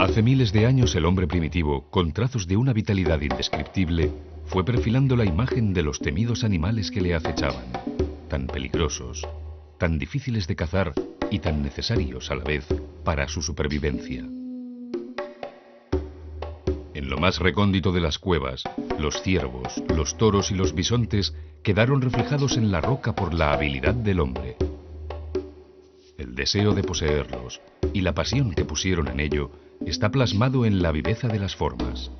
Hace miles de años el hombre primitivo, con trazos de una vitalidad indescriptible, fue perfilando la imagen de los temidos animales que le acechaban, tan peligrosos, tan difíciles de cazar y tan necesarios a la vez para su supervivencia. En lo más recóndito de las cuevas, los ciervos, los toros y los bisontes quedaron reflejados en la roca por la habilidad del hombre. El deseo de poseerlos y la pasión que pusieron en ello está plasmado en la viveza de las formas.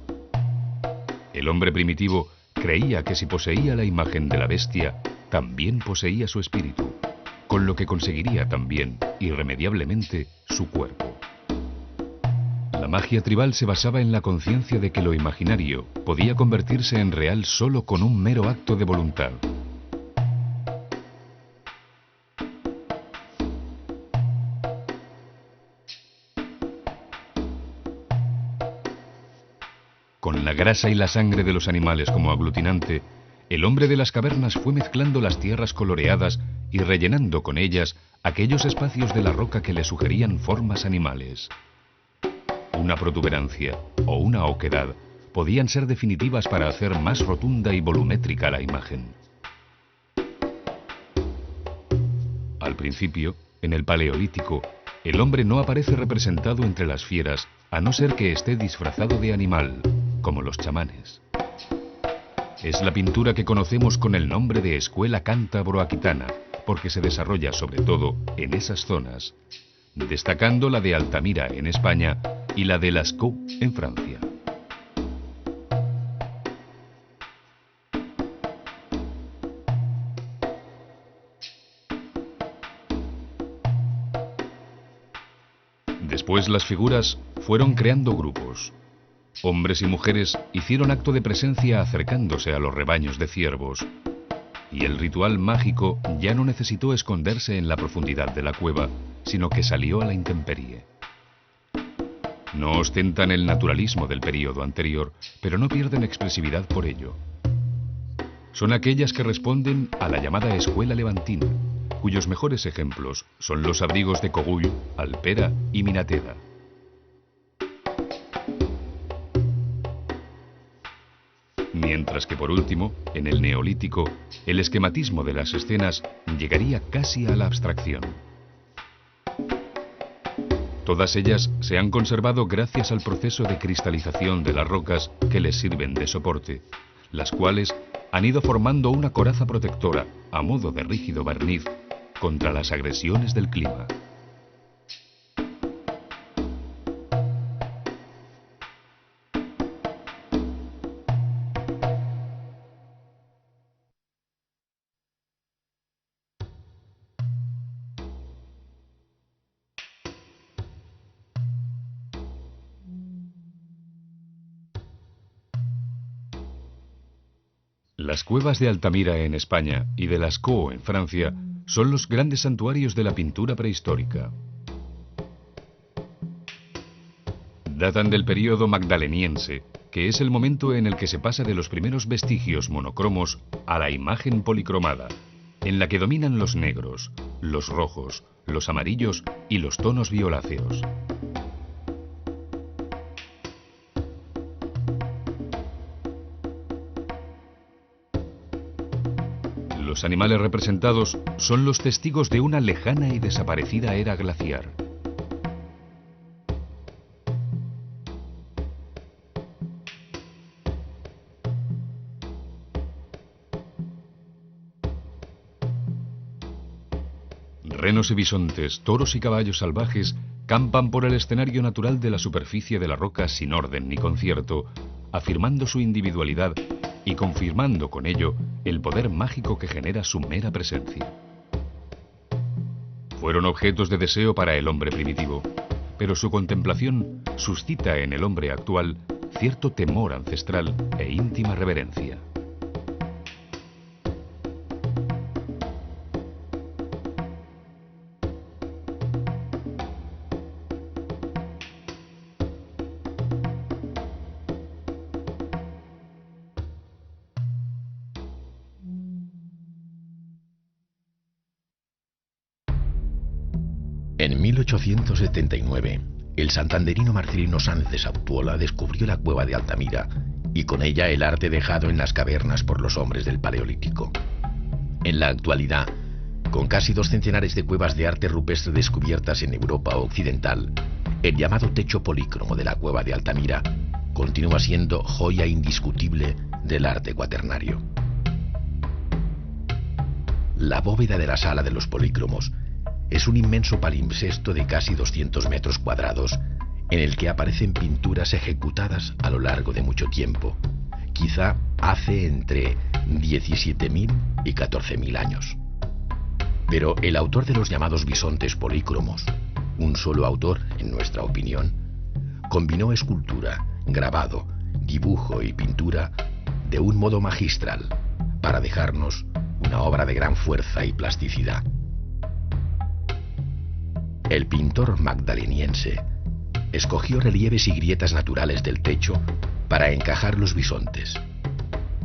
El hombre primitivo creía que si poseía la imagen de la bestia, también poseía su espíritu, con lo que conseguiría también, irremediablemente, su cuerpo. La magia tribal se basaba en la conciencia de que lo imaginario podía convertirse en real solo con un mero acto de voluntad. Con la grasa y la sangre de los animales como aglutinante, el hombre de las cavernas fue mezclando las tierras coloreadas y rellenando con ellas aquellos espacios de la roca que le sugerían formas animales. Una protuberancia o una oquedad podían ser definitivas para hacer más rotunda y volumétrica la imagen. Al principio, en el Paleolítico, el hombre no aparece representado entre las fieras a no ser que esté disfrazado de animal, como los chamanes. Es la pintura que conocemos con el nombre de escuela cántabro-aquitana, porque se desarrolla sobre todo en esas zonas, destacando la de Altamira en España y la de Lascaux en Francia. Después las figuras fueron creando grupos. Hombres y mujeres hicieron acto de presencia acercándose a los rebaños de ciervos, y el ritual mágico ya no necesitó esconderse en la profundidad de la cueva, sino que salió a la intemperie. No ostentan el naturalismo del período anterior, pero no pierden expresividad por ello. Son aquellas que responden a la llamada escuela levantina, cuyos mejores ejemplos son los abrigos de Cogull, Alpera y Minateda. Mientras que por último, en el Neolítico, el esquematismo de las escenas llegaría casi a la abstracción. Todas ellas se han conservado gracias al proceso de cristalización de las rocas que les sirven de soporte, las cuales han ido formando una coraza protectora, a modo de rígido barniz, contra las agresiones del clima. Las cuevas de Altamira en España y de Lascaux en Francia son los grandes santuarios de la pintura prehistórica. Datan del período magdaleniense, que es el momento en el que se pasa de los primeros vestigios monocromos a la imagen policromada, en la que dominan los negros, los rojos, los amarillos y los tonos violáceos. Los animales representados son los testigos de una lejana y desaparecida era glaciar. Renos y bisontes, toros y caballos salvajes campan por el escenario natural de la superficie de la roca sin orden ni concierto, afirmando su individualidad y confirmando con ello el poder mágico que genera su mera presencia. Fueron objetos de deseo para el hombre primitivo, pero su contemplación suscita en el hombre actual cierto temor ancestral e íntima reverencia. En 1879, el santanderino Marcelino Sánchez de Sautuola descubrió la cueva de Altamira y con ella el arte dejado en las cavernas por los hombres del Paleolítico. En la actualidad, con casi 2 centenares de cuevas de arte rupestre descubiertas en Europa occidental, el llamado techo polícromo de la cueva de Altamira continúa siendo joya indiscutible del arte cuaternario. La bóveda de la sala de los polícromos es un inmenso palimpsesto de casi 200 metros cuadrados en el que aparecen pinturas ejecutadas a lo largo de mucho tiempo, quizá hace entre 17.000 y 14.000 años. Pero el autor de los llamados bisontes polícromos, un solo autor, en nuestra opinión, combinó escultura, grabado, dibujo y pintura de un modo magistral para dejarnos una obra de gran fuerza y plasticidad. El pintor magdaleniense escogió relieves y grietas naturales del techo para encajar los bisontes.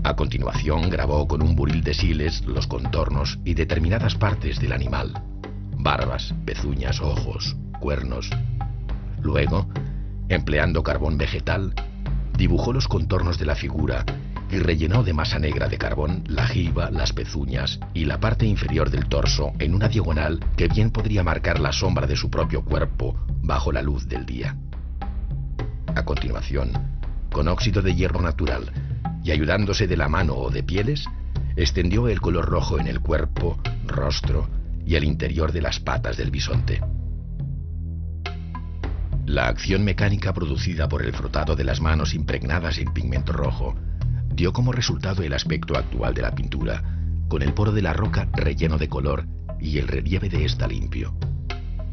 A continuación grabó con un buril de siles los contornos y determinadas partes del animal: barbas, pezuñas, ojos, cuernos. Luego, empleando carbón vegetal, dibujó los contornos de la figura y rellenó de masa negra de carbón la jiba, las pezuñas y la parte inferior del torso en una diagonal que bien podría marcar la sombra de su propio cuerpo bajo la luz del día. A continuación, con óxido de hierro natural y ayudándose de la mano o de pieles, extendió el color rojo en el cuerpo, rostro y el interior de las patas del bisonte. La acción mecánica producida por el frotado de las manos impregnadas en pigmento rojo dio como resultado el aspecto actual de la pintura, con el poro de la roca relleno de color y el relieve de esta limpio.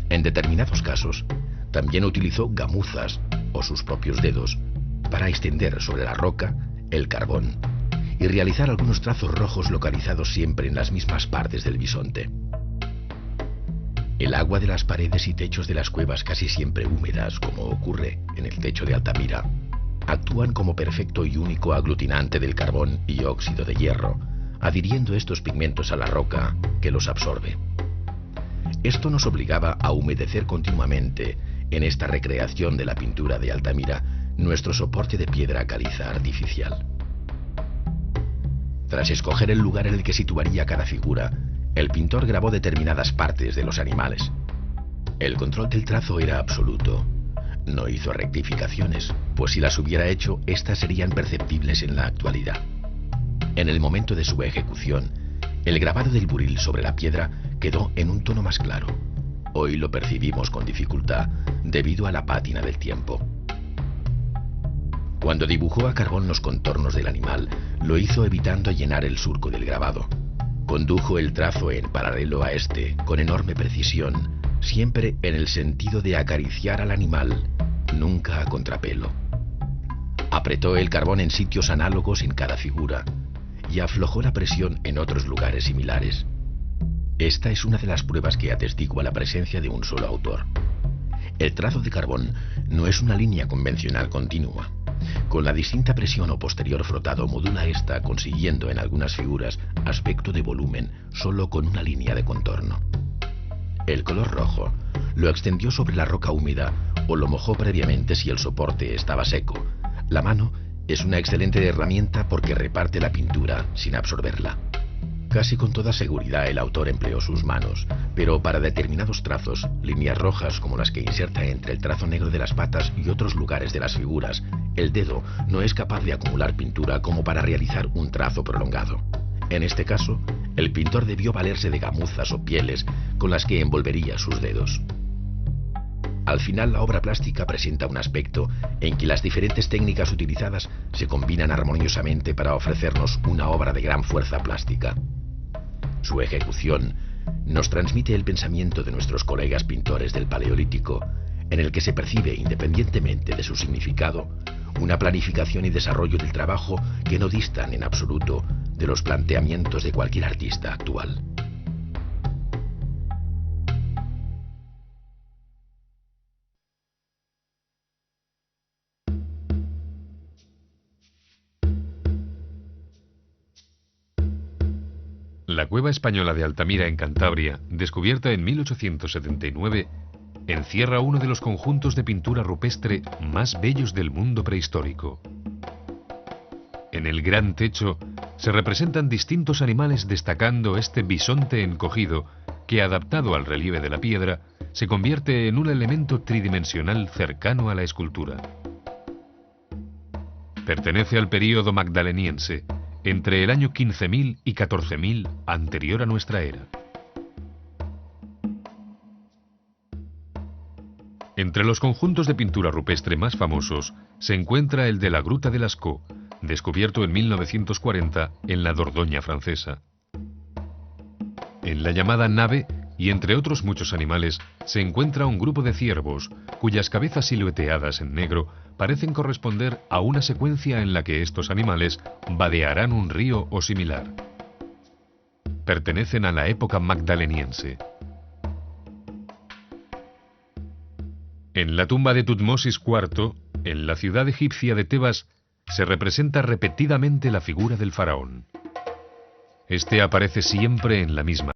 En determinados casos, también utilizó gamuzas o sus propios dedos para extender sobre la roca el carbón y realizar algunos trazos rojos localizados siempre en las mismas partes del bisonte. El agua de las paredes y techos de las cuevas, casi siempre húmedas, como ocurre en el techo de Altamira, actúan como perfecto y único aglutinante del carbón y óxido de hierro, adhiriendo estos pigmentos a la roca que los absorbe. Esto nos obligaba a humedecer continuamente, en esta recreación de la pintura de Altamira, nuestro soporte de piedra caliza artificial. Tras escoger el lugar en el que situaría cada figura, el pintor grabó determinadas partes de los animales. El control del trazo era absoluto. No hizo rectificaciones, pues si las hubiera hecho, estas serían perceptibles en la actualidad. En el momento de su ejecución, el grabado del buril sobre la piedra quedó en un tono más claro. Hoy lo percibimos con dificultad debido a la pátina del tiempo. Cuando dibujó a carbón los contornos del animal, lo hizo evitando llenar el surco del grabado. Condujo el trazo en paralelo a este, con enorme precisión, siempre en el sentido de acariciar al animal, nunca a contrapelo. Apretó el carbón en sitios análogos en cada figura y aflojó la presión en otros lugares similares. Esta es una de las pruebas que atestigua la presencia de un solo autor. El trazo de carbón no es una línea convencional continua. Con la distinta presión o posterior frotado modula esta, consiguiendo en algunas figuras aspecto de volumen solo con una línea de contorno. El color rojo lo extendió sobre la roca húmeda o lo mojó previamente si el soporte estaba seco. La mano es una excelente herramienta porque reparte la pintura sin absorberla. Casi con toda seguridad el autor empleó sus manos, pero para determinados trazos, líneas rojas como las que inserta entre el trazo negro de las patas y otros lugares de las figuras, el dedo no es capaz de acumular pintura como para realizar un trazo prolongado. En este caso, el pintor debió valerse de gamuzas o pieles con las que envolvería sus dedos. Al final, la obra plástica presenta un aspecto en que las diferentes técnicas utilizadas se combinan armoniosamente para ofrecernos una obra de gran fuerza plástica. Su ejecución nos transmite el pensamiento de nuestros colegas pintores del Paleolítico, en el que se percibe, independientemente de su significado, una planificación y desarrollo del trabajo que no distan en absoluto de los planteamientos de cualquier artista actual. La cueva española de Altamira en Cantabria, descubierta en 1879, encierra uno de los conjuntos de pintura rupestre más bellos del mundo prehistórico. En el gran techo se representan distintos animales, destacando este bisonte encogido que, adaptado al relieve de la piedra, se convierte en un elemento tridimensional cercano a la escultura. Pertenece al período magdaleniense, entre el año 15.000 y 14.000 anterior a nuestra era. Entre los conjuntos de pintura rupestre más famosos se encuentra el de la Gruta de Lascaux, descubierto en 1940 en la Dordoña francesa. En la llamada nave, y entre otros muchos animales, se encuentra un grupo de ciervos, cuyas cabezas silueteadas en negro parecen corresponder a una secuencia en la que estos animales vadearán un río o similar. Pertenecen a la época magdaleniense. En la tumba de Tutmosis IV, en la ciudad egipcia de Tebas, se representa repetidamente la figura del faraón. Este aparece siempre en la misma